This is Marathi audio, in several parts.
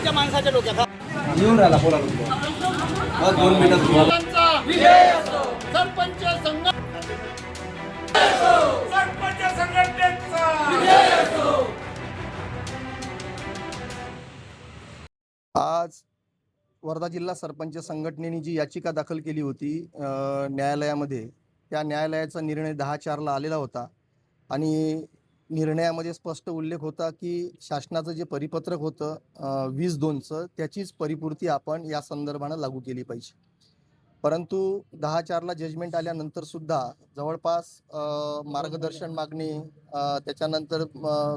त्या माणसाच्या डोक्यात येऊन राहिला बोला बस 2 मिनिटं सरपंच संघ आज वर्धा जिल्हा सरपंच संघटनेने जी याचिका दाखल केली होती न्यायालयामध्ये, त्या न्यायालयाचा निर्णय 10/4ला आलेला होता आणि निर्णयामध्ये स्पष्ट उल्लेख होता की शासनाचं जे परिपत्रक होतं 20/2चं त्याचीच परिपूर्ती आपण या संदर्भानं लागू केली पाहिजे. परंतु 10/4ला जजमेंट आल्यानंतर सुद्धा जवळपास मार्गदर्शन मागणे, त्याच्यानंतर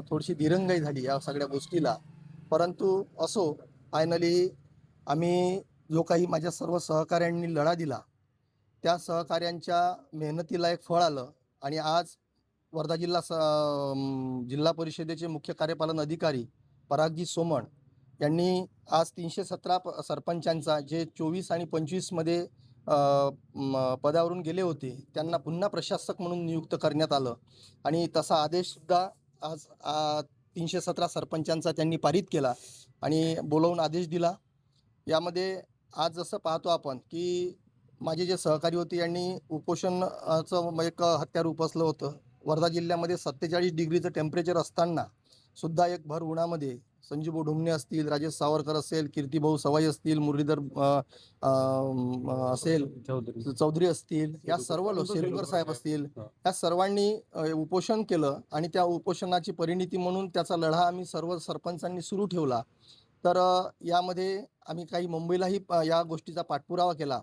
थोडीशी दिरंगाई झाली या सगळ्या गोष्टीला. परंतु असो, फायनली आम्ही जो काही माझ्या सर्व सहकाऱ्यांनी लढा दिला, त्या सहकाऱ्यांच्या मेहनतीला एक फळ आलं आणि आज वर्धा जिल्हा परिषदेचे मुख्य कार्यपालन अधिकारी परागजी सोमण यांनी आज 317 सरपंचांचा जे 24 आणि 25मध्ये पदावरून गेले होते त्यांना पुन्हा प्रशासक म्हणून नियुक्त करण्यात आलं आणि तसा आदेशसुद्धा आज 317 सरपंचांचा त्यांनी पारित केला आणि बोलवून आदेश दिला. यामध्ये आज जसं पाहतो आपण की माझे जे सहकारी होते यांनी उपोषणाचं एक हत्यार उपसलं होतं. वर्धा जिल्ह्यामध्ये 47 डिग्रीचं टेम्परेचर असताना सुद्धा एक भर उन्हामध्ये संजीव ढुमणे असतील, राजेश सावरकर असेल, कीर्तिभाऊ सवाई असतील, मुरलीधर असेल, चौधरी असतील, या सर्व शेलकर साहेब असतील, या सर्वांनी उपोषण केलं आणि त्या उपोषणाची परिणिती म्हणून त्याचा लढा आम्ही सर्व सरपंचांनी सुरू ठेवला. तर यामध्ये आम्ही काही मुंबईलाही या गोष्टीचा पाठपुरावा केला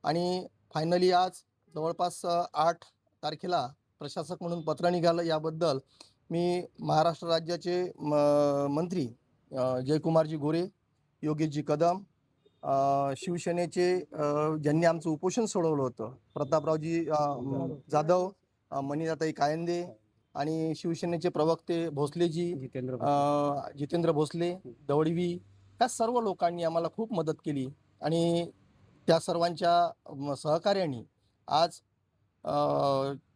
आणि फायनली आज जवळपास 8 तारखेला प्रशासक म्हणून पत्र निघालं. याबद्दल मी महाराष्ट्र राज्याचे मंत्री जयकुमारजी गोरे, योगेशजी कदम, शिवसेनेचे ज्यांनी आमचं उपोषण सोडवलं होतं प्रतापरावजी जाधव, मनीताई कायंदे आणि शिवसेनेचे प्रवक्ते भोसलेजी, जितेंद्र भोसले, दवडवी, या सर्व लोकांनी आम्हाला खूप मदत केली आणि त्या सर्वांच्या सहकार्याने आज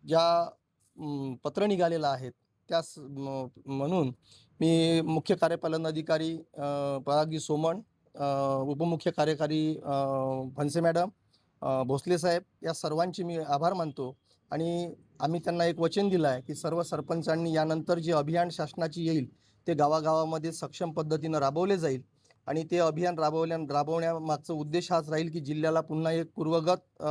ज्या पत्र निघालेलं आहेत त्या म्हणून मी मुख्य कार्यपालन अधिकारी परागजी सोमण, उपमुख्य कार्यकारी फणसे मॅडम, भोसले साहेब, या सर्वांचे मी आभार मानतो आणि आम्ही त्यांना एक वचन दिलं आहे की सर्व सरपंचांनी यानंतर जे अभियान शासनाची येईल ते गावागावामध्ये सक्षम पद्धतीनं राबवले जाईल आणि ते अभियान राबवण्यामागचा उद्देश हाच राहील की जिल्ह्याला पुन्हा एक पूर्वगत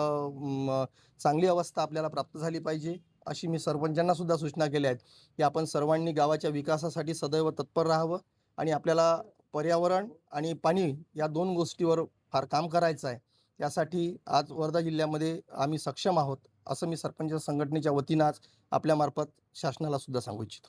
चांगली अवस्था आपल्याला प्राप्त झाली पाहिजे. अशी मी सरपंचांना सुद्धा सूचना केल्या आहेत की आपण सर्वांनी गावाच्या विकासासाठी सदैव तत्पर राहावं आणि आपल्याला पर्यावरण आणि पाणी या 2 गोष्टीवर फार काम करायचं आहे. त्यासाठी आज वर्धा जिल्ह्यामध्ये आम्ही सक्षम आहोत असं मी सरपंच संघटनेच्या वतीनं आज आपल्यामार्फत शासनाला सुद्धा सांगू इच्छितो.